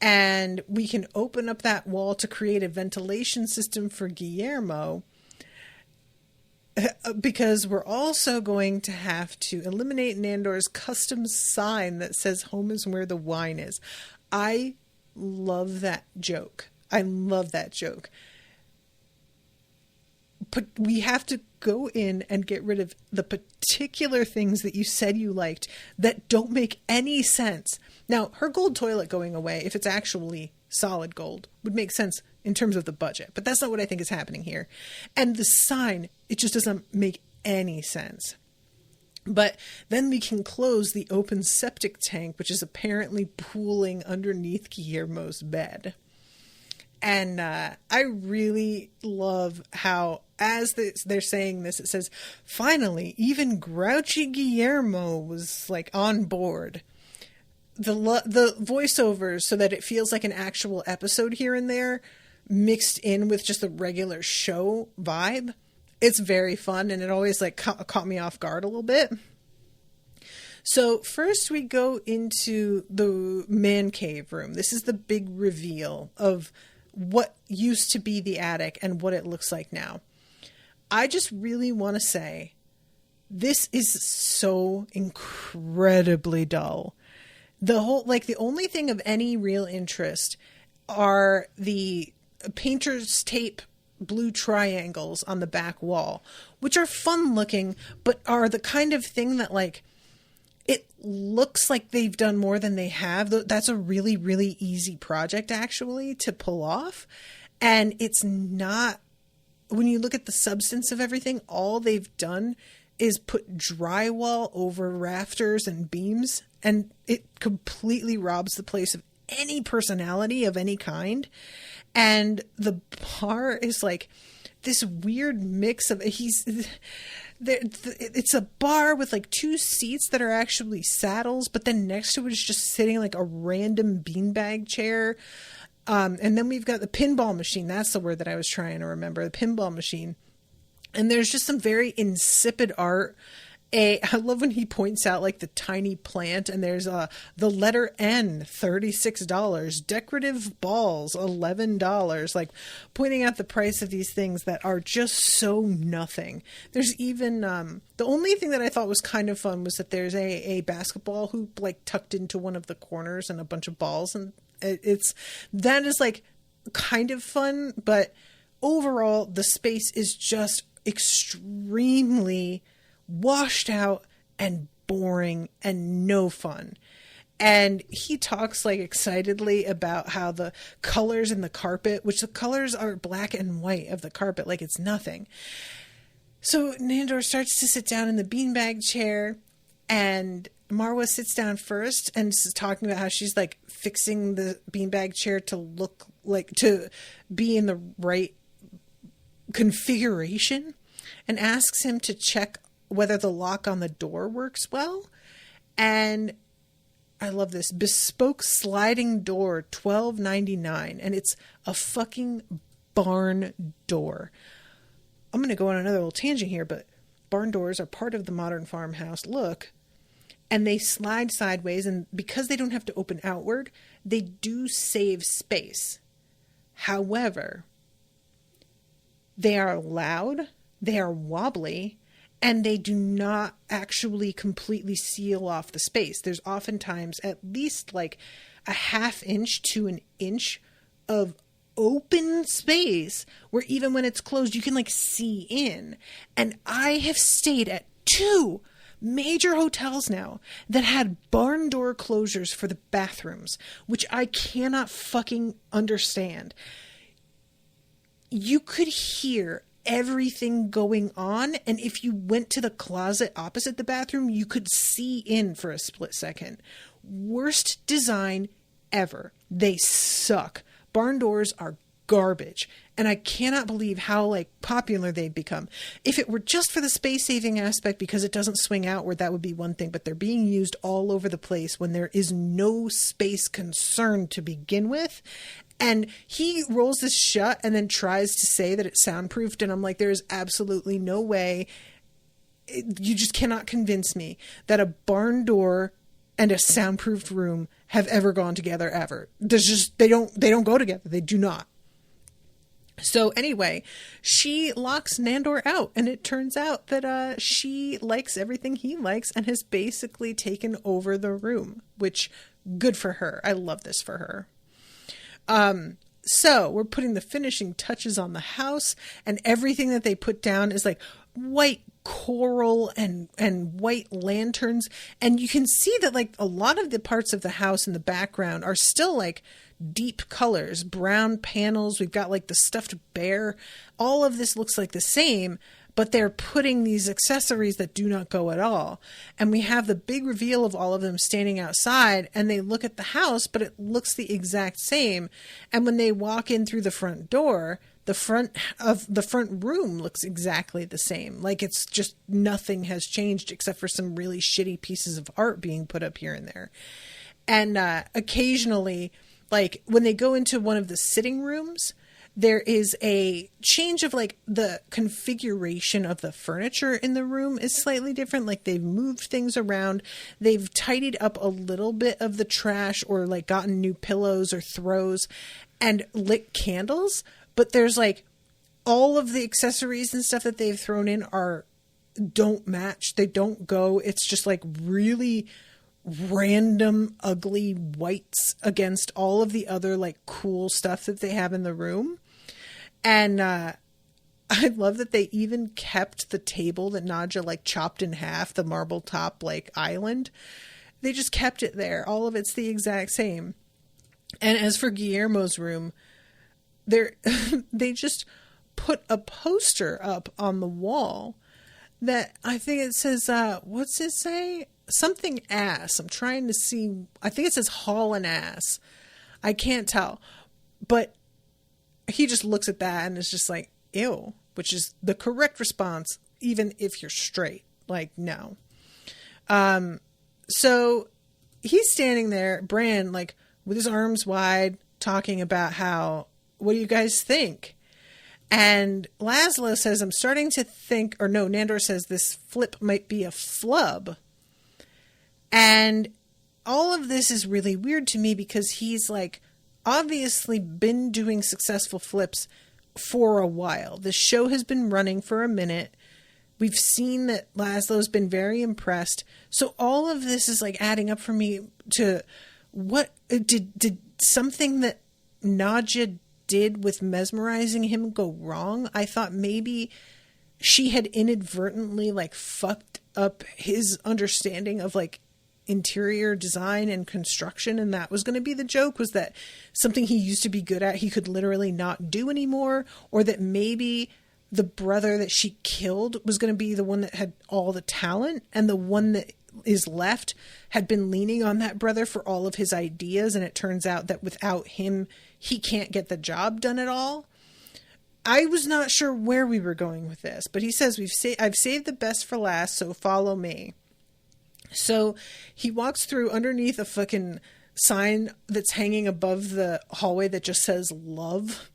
and we can open up that wall to create a ventilation system for Guillermo. Because we're also going to have to eliminate Nandor's custom sign that says home is where the wine is. I love that joke. But we have to go in and get rid of the particular things that you said you liked that don't make any sense. Now, her gold toilet going away, if it's actually solid gold, would make sense in terms of the budget. But that's not what I think is happening here. And the sign, it just doesn't make any sense. But then we can close the open septic tank, which is apparently pooling underneath Guillermo's bed. And I really love how, as they're saying this, it says, finally, even grouchy Guillermo was like on board. The voiceovers, so that it feels like an actual episode here and there, mixed in with just the regular show vibe. It's very fun, and it always like caught me off guard a little bit. So first we go into the man cave room. This is the big reveal of what used to be the attic and what it looks like now. I just really want to say this is so incredibly dull. The only thing of any real interest are the painter's tape blue triangles on the back wall, which are fun looking, but are the kind of thing that like, it looks like they've done more than they have. That's a really, really easy project actually to pull off. And it's not, when you look at the substance of everything, all they've done is put drywall over rafters and beams, and it completely robs the place of any personality of any kind. And the bar is like this weird mix of it's a bar with like 2 seats that are actually saddles, but then next to it is just sitting like a random beanbag chair. And then we've got the pinball machine. That's the word that I was trying to remember, the pinball machine. And there's just some very insipid art I love when he points out like the tiny plant, and there's the letter N, $36, decorative balls, $11, like pointing out the price of these things that are just so nothing. There's even the only thing that I thought was kind of fun was that there's a basketball hoop like tucked into one of the corners and a bunch of balls, and that is like kind of fun, but overall the space is just extremely washed out and boring and no fun. And he talks like excitedly about how the colors in the carpet, which the colors are black and white of the carpet, like it's nothing. So Nandor starts to sit down in the beanbag chair, and Marwa sits down first and is talking about how she's like fixing the beanbag chair to look like, to be in the right configuration, and asks him to check whether the lock on the door works well. And I love this bespoke sliding door, $12.99, and it's a fucking barn door. I'm going to go on another little tangent here, but barn doors are part of the modern farmhouse look, and they slide sideways, and because they don't have to open outward, they do save space. However, they are loud, they are wobbly, and they do not actually completely seal off the space. There's oftentimes at least like a half inch to an inch of open space where even when it's closed, you can like see in. And I have stayed at 2 major hotels now that had barn door closures for the bathrooms, which I cannot fucking understand. You could hear everything going on, and if you went to the closet opposite the bathroom, you could see in for a split second. Worst design ever. They suck. Barn doors are garbage, and I cannot believe how like popular they've become. If it were just for the space saving aspect, because it doesn't swing outward, that would be one thing, but they're being used all over the place when there is no space concern to begin with. And he rolls this shut and then tries to say that it's soundproofed. And I'm like, there is absolutely no way. You just cannot convince me that a barn door and a soundproofed room have ever gone together ever. There's just, they don't go together. They do not. So anyway, she locks Nandor out, and it turns out that she likes everything he likes and has basically taken over the room, which good for her. I love this for her. So we're putting the finishing touches on the house, and everything that they put down is like white coral and white lanterns. And you can see that like a lot of the parts of the house in the background are still like deep colors, brown panels. We've got like the stuffed bear. All of this looks like the same, but they're putting these accessories that do not go at all. And we have the big reveal of all of them standing outside, and they look at the house, but it looks the exact same. And when they walk in through the front door, the front room looks exactly the same. Like it's just nothing has changed except for some really shitty pieces of art being put up here and there. And occasionally, like when they go into one of the sitting rooms, there is a change of like the configuration of the furniture in the room is slightly different. Like they've moved things around. They've tidied up a little bit of the trash, or like gotten new pillows or throws and lit candles. But there's like all of the accessories and stuff that they've thrown in don't match. They don't go. It's just like really random ugly whites against all of the other like cool stuff that they have in the room. And I love that they even kept the table that Nadja like chopped in half, the marble top like island. They just kept it there. All of it's the exact same. And as for Guillermo's room, they just put a poster up on the wall that I think it says, what's it say? Something ass. I'm trying to see. I think it says haul an ass. I can't tell. But he just looks at that and is just like, ew, which is the correct response, even if you're straight. Like, no. So he's standing there, Bran, like with his arms wide, talking about how, what do you guys think? And Laszlo says, I'm starting to think, or no, Nandor says this flip might be a flub. And all of this is really weird to me because he's like obviously been doing successful flips for a while. The show has been running for a minute. We've seen that Laszlo's been very impressed. So all of this is like adding up for me to what did something that Nadja did with mesmerizing him go wrong? I thought maybe she had inadvertently like fucked up his understanding of like interior design and construction, and that was going to be the joke, was that something he used to be good at he could literally not do anymore, or that maybe the brother that she killed was going to be the one that had all the talent, and the one that is left had been leaning on that brother for all of his ideas, and it turns out that without him he can't get the job done at all. I was not sure where we were going with this, but he says I've saved the best for last, so follow me. So he walks through underneath a fucking sign that's hanging above the hallway that just says love.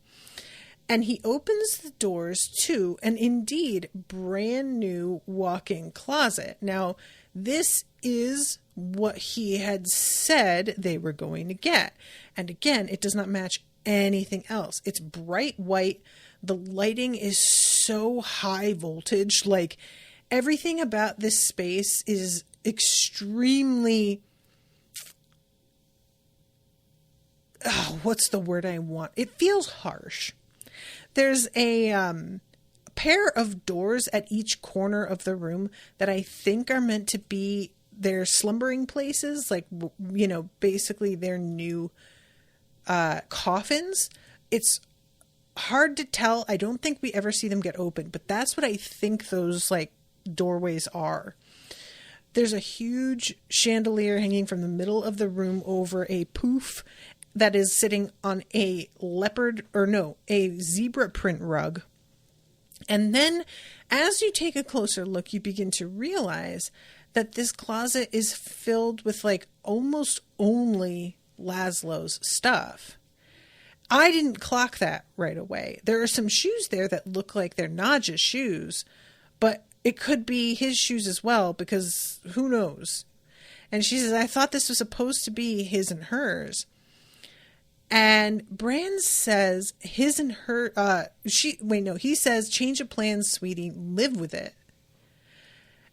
And he opens the doors to an indeed brand new walk-in closet. Now, this is what he had said they were going to get. And again, it does not match anything else. It's bright white. The lighting is so high voltage. Like, everything about this space is extremely, what's the word I want? It feels harsh. There's a pair of doors at each corner of the room that I think are meant to be their slumbering places, like, you know, basically their new coffins. It's hard to tell. I don't think we ever see them get open, but that's what I think those like doorways are. There's a huge chandelier hanging from the middle of the room over a poof that is sitting on a zebra print rug. And then as you take a closer look, you begin to realize that this closet is filled with like almost only Laszlo's stuff. I didn't clock that right away. There are some shoes there that look like they're Nadja's shoes, but it could be his shoes as well, because who knows? And she says, I thought this was supposed to be his and hers. And Bran says his and her, he says, change of plans, sweetie, live with it.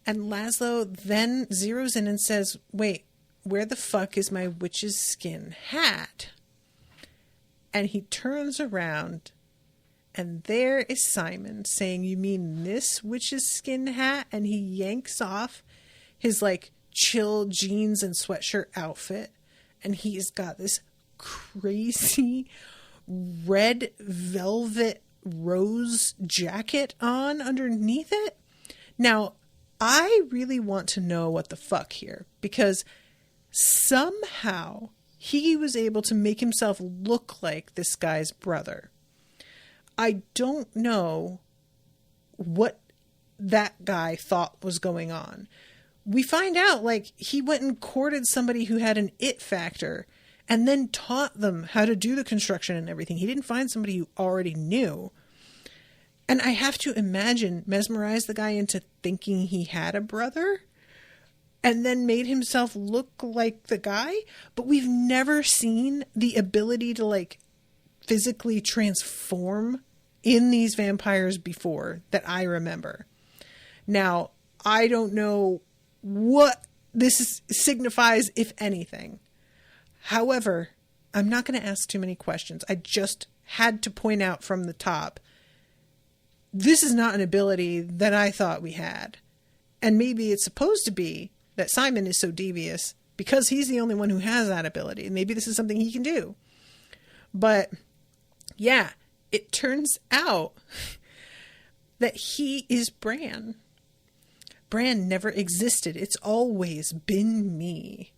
And Laszlo then zeroes in and says, wait, where the fuck is my witch's skin hat? And he turns around, and there is Simon saying, you mean this witch's skin hat? And he yanks off his like chill jeans and sweatshirt outfit. And he's got this crazy red velvet rose jacket on underneath it. Now, I really want to know what the fuck here, because somehow he was able to make himself look like this guy's brother. I don't know what that guy thought was going on. We find out like he went and courted somebody who had an it factor and then taught them how to do the construction and everything. He didn't find somebody who already knew. And I have to imagine mesmerized the guy into thinking he had a brother and then made himself look like the guy. But we've never seen the ability to like physically transform in these vampires before that I remember. Now, I don't know what this signifies, if anything. However, I'm not going to ask too many questions. I just had to point out from the top, this is not an ability that I thought we had. And maybe it's supposed to be that Simon is so devious because he's the only one who has that ability. And maybe this is something he can do. But yeah, it turns out that he is Bran. Bran never existed. It's always been me.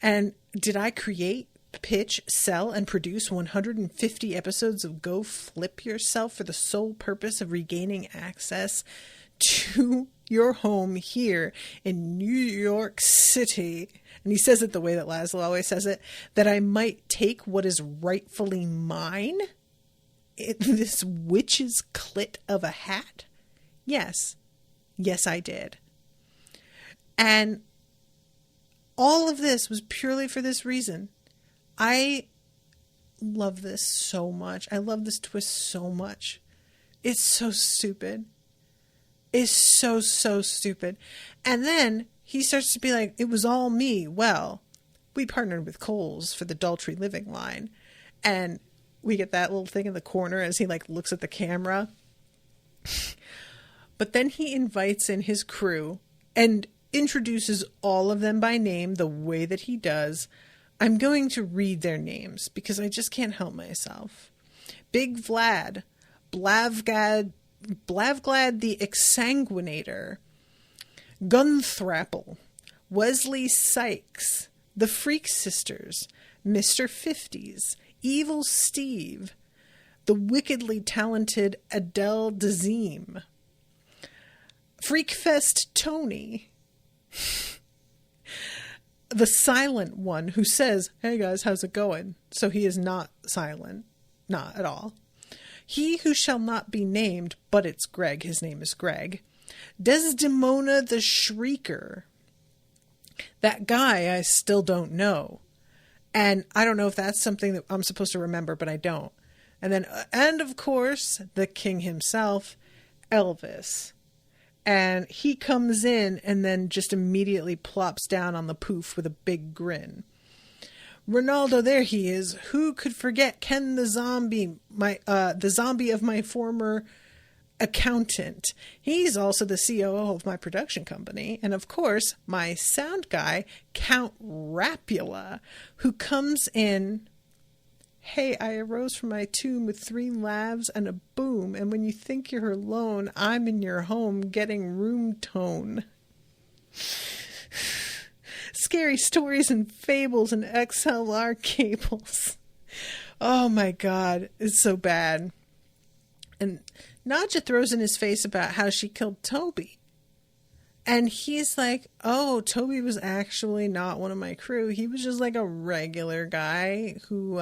And did I create, pitch, sell, and produce 150 episodes of Go Flip Yourself for the sole purpose of regaining access to your home here in New York City? And he says it the way that Laszlo always says it, that I might take what is rightfully mine? this witch's clit of a hat? Yes. Yes, I did. And all of this was purely for this reason. I love this so much. I love this twist so much. It's so stupid. It's so stupid. And then he starts to be like, it was all me. Well, we partnered with Kohl's for the Daltrey Living line. And we get that little thing in the corner as he like looks at the camera. But then he invites in his crew and introduces all of them by name the way that he does. I'm going to read their names because I just can't help myself. Big Vlad, Blavglad the Exsanguinator, Gunthrapple, Wesley Sykes, the Freak Sisters, Mr. 50s, Evil Steve, the wickedly talented Adele Dazeem, Freakfest Tony, the silent one who says, hey guys, how's it going? So he is not silent. Not at all. He who shall not be named, but it's Greg. His name is Greg. Desdemona the Shrieker. That guy I still don't know. And I don't know if that's something that I'm supposed to remember, but I don't. And of course, the king himself, Elvis. And he comes in and then just immediately plops down on the poof with a big grin. Ronaldo, there he is. Who could forget Ken the zombie, the zombie of my former accountant. He's also the COO of my production company. And of course, my sound guy, Count Rapula, who comes in. Hey, I arose from my tomb with 3 laughs and a boom, and when you think you're alone, I'm in your home getting room tone. Scary stories and fables and XLR cables. Oh my God, it's so bad. And Nadja throws in his face about how she killed Toby. And he's like, oh, Toby was actually not one of my crew. He was just like a regular guy who,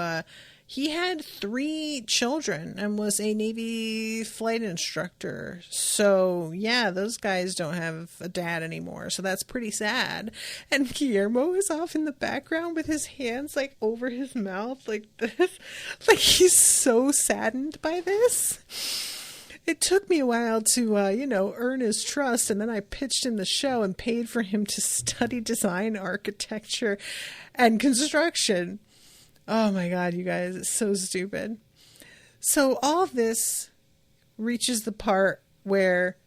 he had 3 children and was a Navy flight instructor. So, yeah, those guys don't have a dad anymore. So that's pretty sad. And Guillermo is off in the background with his hands, like, over his mouth like this. Like, he's so saddened by this. It took me a while to, earn his trust. And then I pitched him the show and paid for him to study design, architecture, and construction. Oh my God, you guys, it's so stupid. So all of this reaches the part where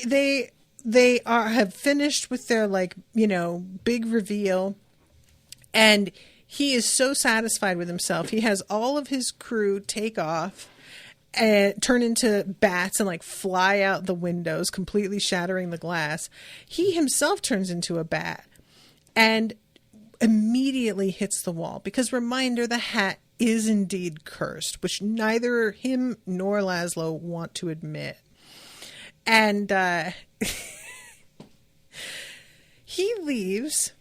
they have finished with their big reveal, and he is so satisfied with himself. He has all of his crew take off and turn into bats and fly out the windows, completely shattering the glass. He himself turns into a bat and immediately hits the wall because, reminder, the hat is indeed cursed, which neither him nor Laszlo want to admit. And he leaves,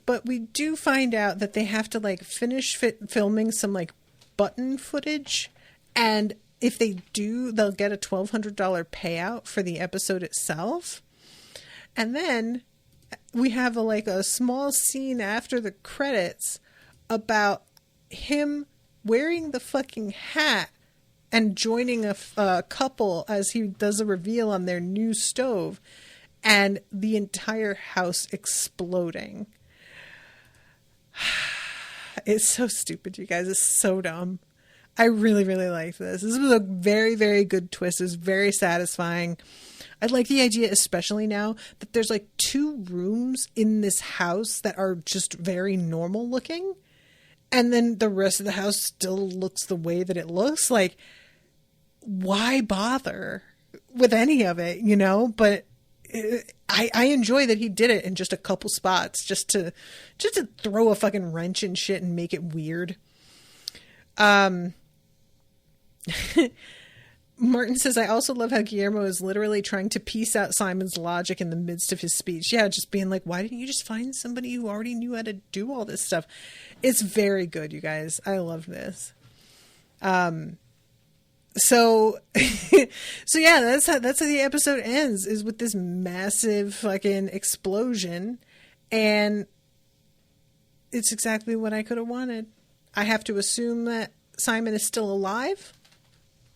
but we do find out that they have to finish filming some button footage, and if they do, they'll get a $1,200 payout for the episode itself. And then we have a small scene after the credits about him wearing the fucking hat and joining a couple as he does a reveal on their new stove, and the entire house exploding. It's so stupid, you guys. It's so dumb. I really, really like this. This was a very, very good twist. It was very satisfying. I like the idea, especially now, that there's 2 rooms in this house that are just very normal looking. And then the rest of the house still looks the way that it looks. Why bother with any of it, But I enjoy that he did it in just a couple spots just to throw a fucking wrench in shit and make it weird. Martin says, I also love how Guillermo is literally trying to piece out Simon's logic in the midst of his speech. Yeah, just being like, why didn't you just find somebody who already knew how to do all this stuff? It's very good, you guys. I love this. So yeah, that's how the episode ends, is with this massive fucking explosion. And it's exactly what I could have wanted. I have to assume that Simon is still alive,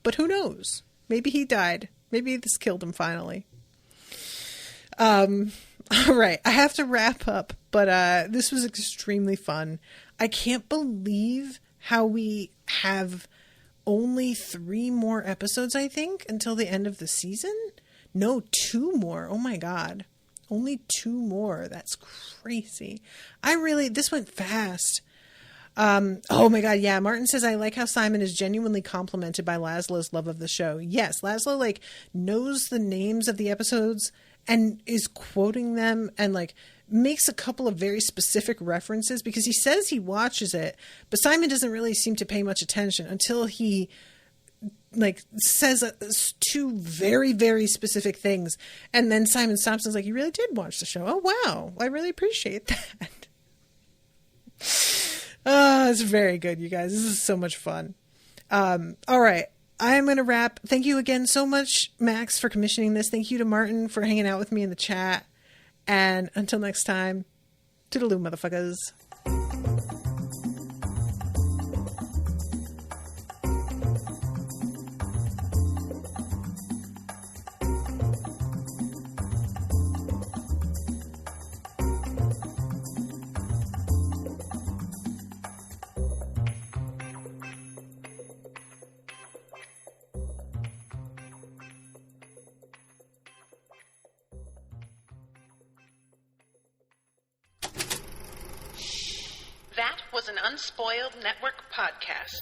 but who knows? Maybe he died. Maybe this killed him finally. All right, I have to wrap up, but this was extremely fun. I can't believe how we have only 3 more episodes, I think, until the end of the season. No, 2 more. Oh my God. Only 2 more. That's crazy. This went fast. Oh my God. Yeah. Martin says, I like how Simon is genuinely complimented by Laszlo's love of the show. Yes. Laszlo like knows the names of the episodes and is quoting them and like makes a couple of very specific references because he says he watches it, but Simon doesn't really seem to pay much attention until he like says 2 very, very specific things. And then Simon stops and is like, you really did watch the show. Oh, wow. I really appreciate that. Oh, it's very good, you guys. This is so much fun. All right. I'm going to wrap. Thank you again so much, Max, for commissioning this. Thank you to Martin for hanging out with me in the chat. And until next time, toodaloo, motherfuckers. That was an Unspoiled Network podcast.